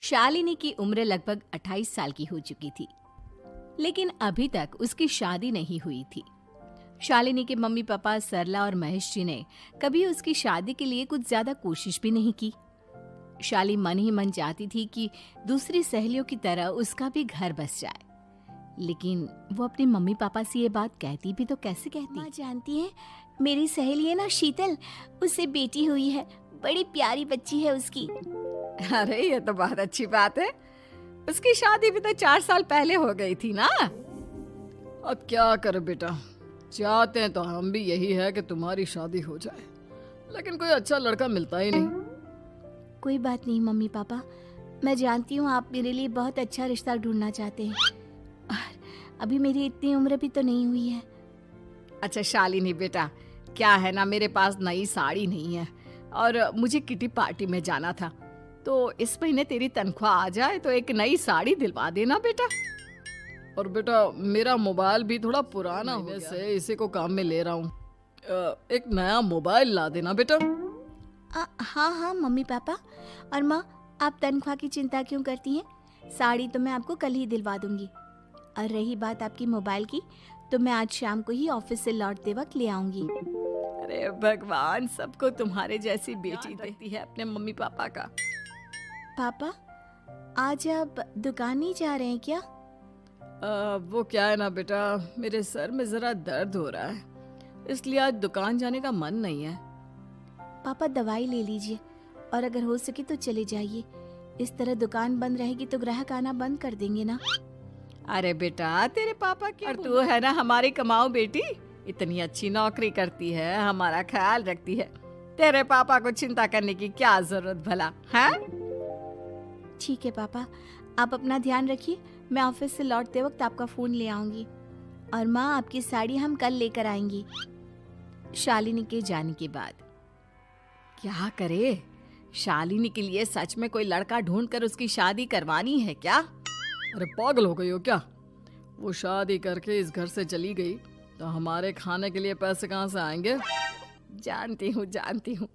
शालिनी की उम्र लगभग 28 साल की हो चुकी थी, लेकिन अभी तक उसकी शादी नहीं हुई थी। शालिनी के मम्मी पापा सरला और महेश जी ने कभी उसकी शादी के लिए कुछ ज्यादा कोशिश भी नहीं की। शाली मन ही मन चाहती थी कि दूसरी सहेलियों की तरह उसका भी घर बस जाए, लेकिन वो अपने मम्मी पापा से ये बात कहती भी तो कैसे कहती। माँ जानती है, मेरी सहेली है ना शीतल, उससे बेटी हुई है, बड़ी प्यारी बच्ची है उसकी। अरे ये तो बहुत अच्छी बात है। उसकी शादी भी तो 4 साल पहले हो गई थी ना। अब क्या कर बेटा, चाहते हैं तो हम भी यही है कि तुम्हारी शादी हो जाए, लेकिन कोई अच्छा लड़का मिलता ही नहीं। कोई बात नहीं मम्मी पापा, मैं जानती हूँ आप मेरे लिए बहुत अच्छा रिश्ता ढूंढना चाहते हैं, और अभी मेरी इतनी उम्र भी तो नहीं हुई है। अच्छा शालिनी बेटा, क्या है ना, मेरे पास नई साड़ी नहीं है और मुझे किटी पार्टी में जाना था, तो इस महीने तेरी तनख्वाह आ जाए तो एक नई साड़ी दिलवा देना बेटा। और बेटा मेरा मोबाइल भी थोड़ा पुराना हो गया है, इसी को काम में ले रहा हूँ। एक नया मोबाइल ला देना बेटा। हाँ हाँ मम्मी पापा। और माँ, आप तनख्वाह की चिंता क्यों करती हैं? साड़ी तो मैं आपको कल ही दिलवा दूंगी। और रही बात आपकी मोबाइल की, तो मैं आज शाम को ही ऑफिस से लौटते वक्त ले आऊंगी। अरे भगवान, सबको तुम्हारे जैसी बेटी देती है अपने मम्मी पापा का। पापा, आज आप दुकान नहीं जा रहे हैं क्या? वो क्या है ना बेटा, मेरे सर में जरा दर्द हो रहा है, इसलिए आज दुकान जाने का मन नहीं है। पापा दवाई ले लीजिए, और अगर हो सके तो चले जाइए। इस तरह दुकान बंद रहेगी तो ग्राहक आना बंद कर देंगे ना। अरे बेटा, तेरे पापा की और तू है ना हमारी कमाओ बेटी, इतनी अच्छी नौकरी करती है, हमारा ख्याल रखती है, तेरे पापा को चिंता करने की क्या जरूरत भला है? ठीक है पापा, आप अपना ध्यान रखिए, मैं ऑफिस से लौटते वक्त आपका फोन ले आऊंगी। और माँ, आपकी साड़ी हम कल लेकर आएंगी। शालिनी के जाने के बाद क्या करे? शालिनी के लिए सच में कोई लड़का ढूंढकर उसकी शादी करवानी है क्या? अरे पागल हो गई हो क्या? वो शादी करके इस घर से चली गई तो हमारे खाने के लिए पैसे कहाँ से आएंगे? जानती हूँ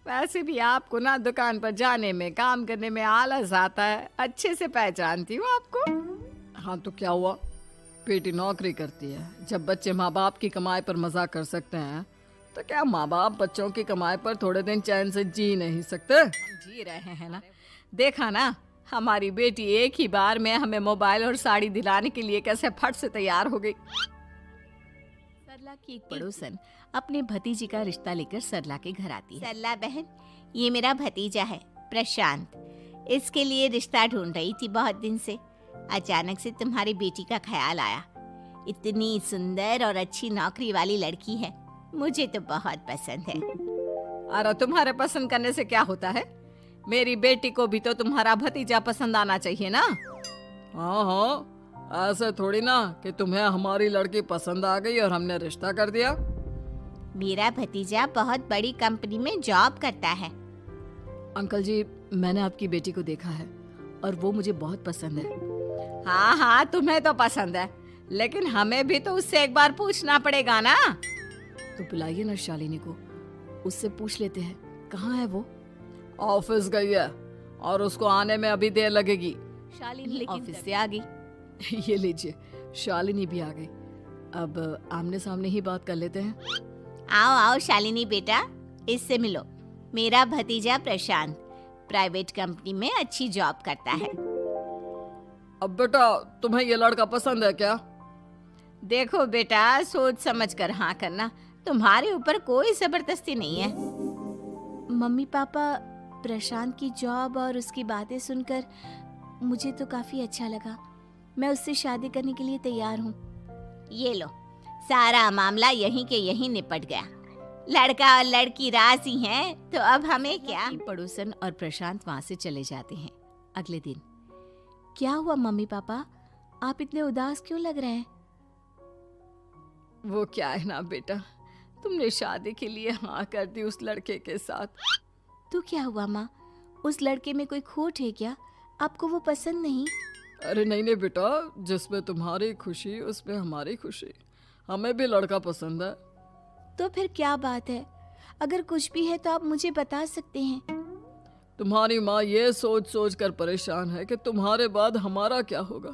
वैसे भी आपको ना दुकान पर जाने में, काम करने में आलस आता है, अच्छे से पहचानती हूँ आपको। हाँ तो क्या हुआ, बेटी नौकरी करती है। जब बच्चे माँ बाप की कमाई पर मजाक कर सकते हैं, तो क्या माँ बाप बच्चों की कमाई पर थोड़े दिन चैन से जी नहीं सकते? हम जी रहे हैं ना। देखा ना, हमारी बेटी एक ही बार में हमें मोबाइल और साड़ी दिलाने के लिए कैसे फट से तैयार हो गई। सरला की एक पड़ोसन अपने भतीजी का रिश्ता लेकर सरला के घर आती है। सरला बहन, ये मेरा भतीजा है प्रशांत, इसके लिए रिश्ता ढूंढ रही थी बहुत दिन से। अचानक से तुम्हारी बेटी का ख्याल आया। इतनी सुंदर और अच्छी नौकरी वाली लड़की है, मुझे तो बहुत पसंद है। अरे तुम्हारे पसंद करने से क्या होता है? मेरी बेटी को भी तो तुम्हारा भतीजा पसंद आना चाहिए ना। हाँ हाँ, ऐसे थोड़ी ना कि तुम्हें हमारी लड़की पसंद आ गई और हमने रिश्ता कर दिया। मेरा भतीजा बहुत बड़ी कंपनी में जॉब करता है। अंकल जी, मैंने आपकी बेटी को देखा है और वो मुझे बहुत पसंद है। हाँ हाँ, तुम्हें तो पसंद है, लेकिन हमें भी तो उससे एक बार पूछना पड़ेगा ना। तो बुलाइए ना शालिनी को, उससे पूछ लेते हैं कहाँ है वो। ऑफिस गई है और उसको आने में अभी देर लगेगी। शालिनी ऑफिस से आ गई। ये लीजिए, शालिनी भी आ गई। अब आमने सामने ही बात कर लेते हैं। आओ आओ शालिनी बेटा, इससे मिलो। मेरा भतीजा प्रशांत प्राइवेट कंपनी में अच्छी जॉब करता है। अब बेटा, तुम्हें ये लड़का पसंद है क्या? देखो बेटा, सोच समझ कर हाँ करना, तुम्हारे ऊपर कोई जबरदस्ती नहीं है। मम्मी पापा, प्रशांत की जॉब और उसकी बातें सुनकर मुझे तो काफी अच्छा लगा। मैं उससे शादी करने के लिए तैयार हूँ। ये लो, सारा मामला यहीं के यहीं निपट गया। लड़का और लड़की राजी हैं, तो अब हमें क्या। पड़ोसन और प्रशांत वहाँ से चले जाते हैं। अगले दिन। क्या हुआ मम्मी पापा, आप इतने उदास क्यों लग रहे हैं? वो क्या है ना बेटा, तुमने शादी के लिए हाँ कर दी उस लड़के के साथ। तो क्या हुआ माँ, उस लड़के में कोई खोट है क्या? आपको वो पसंद नहीं? अरे नहीं नहीं बेटा, जिसमें तुम्हारी खुशी उसमें हमारी खुशी। हमें भी लड़का पसंद है। तो फिर क्या बात है? अगर कुछ भी है तो आप मुझे बता सकते हैं। तुम्हारी माँ ये सोच सोच कर परेशान है कि तुम्हारे बाद हमारा क्या होगा।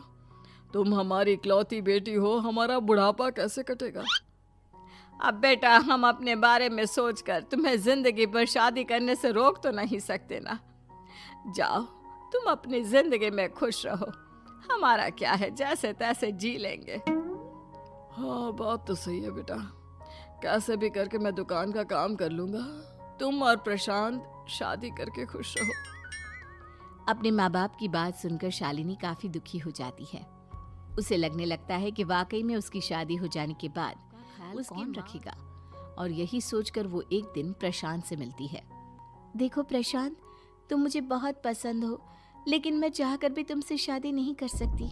तुम हमारी इकलौती बेटी हो, हमारा बुढ़ापा कैसे कटेगा। अब बेटा, हम अपने बारे में सोचकर तुम्हें जिंदगी भर शादी करने से रोक तो नहीं सकते ना। जाओ, तुम अपनी जिंदगी में खुश रहो, हमारा क्या है, जैसे तैसे जी लेंगे। हाँ, बात तो सही है बेटा। कैसे भी करके मैं दुकान का काम कर लूंगा। तुम और प्रशांत शादी करके खुश रहो। अपने माँ बाप की बात सुनकर शालिनी काफी दुखी हो जाती है। उसे लगने लगता है कि वाकई में उसकी शादी हो जाने के बाद उसकी कौन रखेगा, और यही सोचकर वो एक दिन प्रशांत से मिलती है। देखो प्रशांत, तुम मुझे बहुत पसंद हो, लेकिन मैं चाहकर भी तुमसे शादी नहीं कर सकती।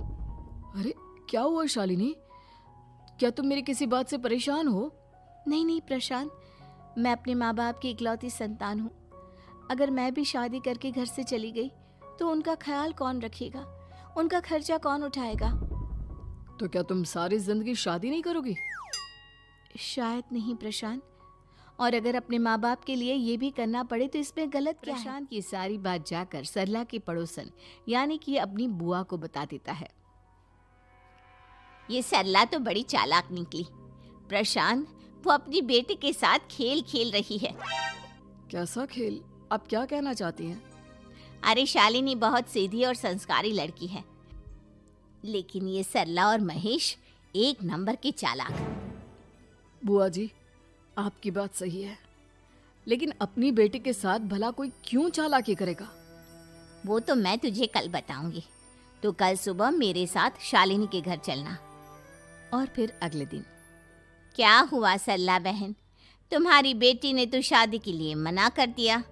अरे क्या हुआ शालिनी, क्या तुम मेरी किसी बात से परेशान हो? नहीं प्रशांत, मैं अपने माँ बाप की इकलौती संतान हूँ। अगर मैं भी शादी करके घर से चली गई तो उनका ख्याल कौन रखेगा, उनका खर्चा कौन उठाएगा। तो क्या तुम सारी जिंदगी शादी नहीं करोगी? शायद नहीं प्रशांत, और अगर अपने माँ बाप के लिए ये भी करना पड़े तो इसमें गलत क्या है। प्रशांत ये सारी बात जाकर सरला के पड़ोसन यानी कि अपनी बुआ को बता देता है। ये सरला तो बड़ी चालाक निकली। प्रशांत, वो अपनी बेटी के साथ खेल खेल रही है। कैसा खेल? आप क्या कहना चाहती हैं? अरे शालिनी बहुत सीधी और संस्कारी लड़की है, लेकिन ये सरला और महेश एक नंबर के चालाक। बुआ जी, आपकी बात सही है, लेकिन अपनी बेटी के साथ भला कोई क्यों चालाकी करेगा? वो तो मैं तुझे कल बताऊंगी। तो कल सुबह मेरे साथ शालिनी के घर चलना। और फिर अगले दिन। क्या हुआ सरला बहन, तुम्हारी बेटी ने तो शादी के लिए मना कर दिया।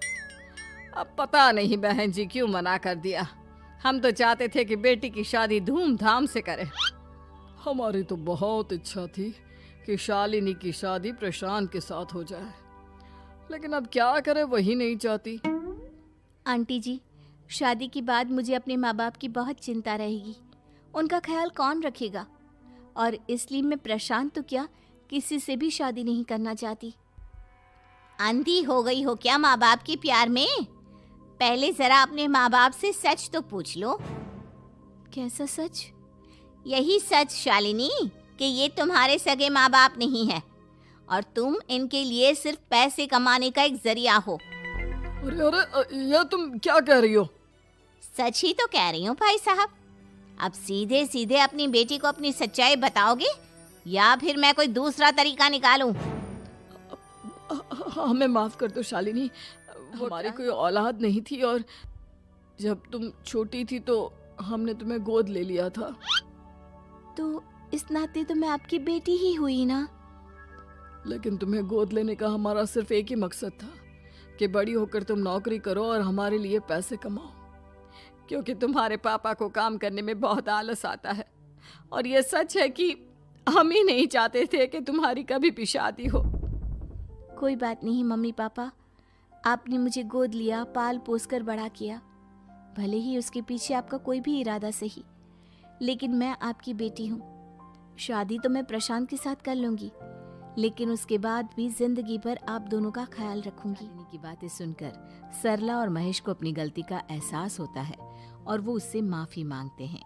अब पता नहीं बहन जी क्यों मना कर दिया। हम तो चाहते थे कि बेटी की शादी धूमधाम से करें। हमारी तो बहुत इच्छा थी कि शालिनी की शादी प्रशांत के साथ हो जाए, लेकिन अब क्या करे, वही नहीं चाहती। आंटी जी, शादी के बाद मुझे अपने माँ बाप की बहुत चिंता रहेगी। उनका ख्याल कौन रखेगा, और इसलिए मैं प्रशांत तो क्या किसी से भी शादी नहीं करना चाहती। अंधी हो गई हो क्या माँ बाप के प्यार में? पहले जरा अपने माँ बाप से सच तो पूछ लो। कैसा सच? यही सच शालिनी कि ये तुम्हारे सगे माँ बाप नहीं है और तुम इनके लिए सिर्फ पैसे कमाने का एक जरिया हो। अरे अरे, ये तुम क्या कह रही हो? सच ही तो कह रही हूँ भाई साहब। अब सीधे सीधे अपनी बेटी को अपनी सच्चाई बताओगे या फिर मैं कोई दूसरा तरीका निकालूं? हमें माफ कर दो शालिनी, हमारी कोई औलाद नहीं थी और जब तुम छोटी थी तो हमने तुम्हें गोद ले लिया था। तो इस नाते तो मैं आपकी बेटी ही हुई ना। लेकिन तुम्हें गोद लेने का हमारा सिर्फ एक ही मकसद था कि बड़ी होकर तुम नौकरी करो और हमारे लिए पैसे कमाओ, क्योंकि तुम्हारे पापा को काम करने में बहुत आलस आता है। और ये सच है कि हम ही नहीं चाहते थे कि तुम्हारी कभी भी शादी हो। कोई बात नहीं मम्मी पापा, आपने मुझे गोद लिया, पाल पोस कर बड़ा किया। भले ही उसके पीछे आपका कोई भी इरादा सही, लेकिन मैं आपकी बेटी हूँ। शादी तो मैं प्रशांत के साथ कर लूंगी, लेकिन उसके बाद भी जिंदगी भर आप दोनों का ख्याल रखूंगी। शालिनी की बातें सुनकर सरला और महेश को अपनी गलती का एहसास होता है और वो उससे माफी मांगते हैं।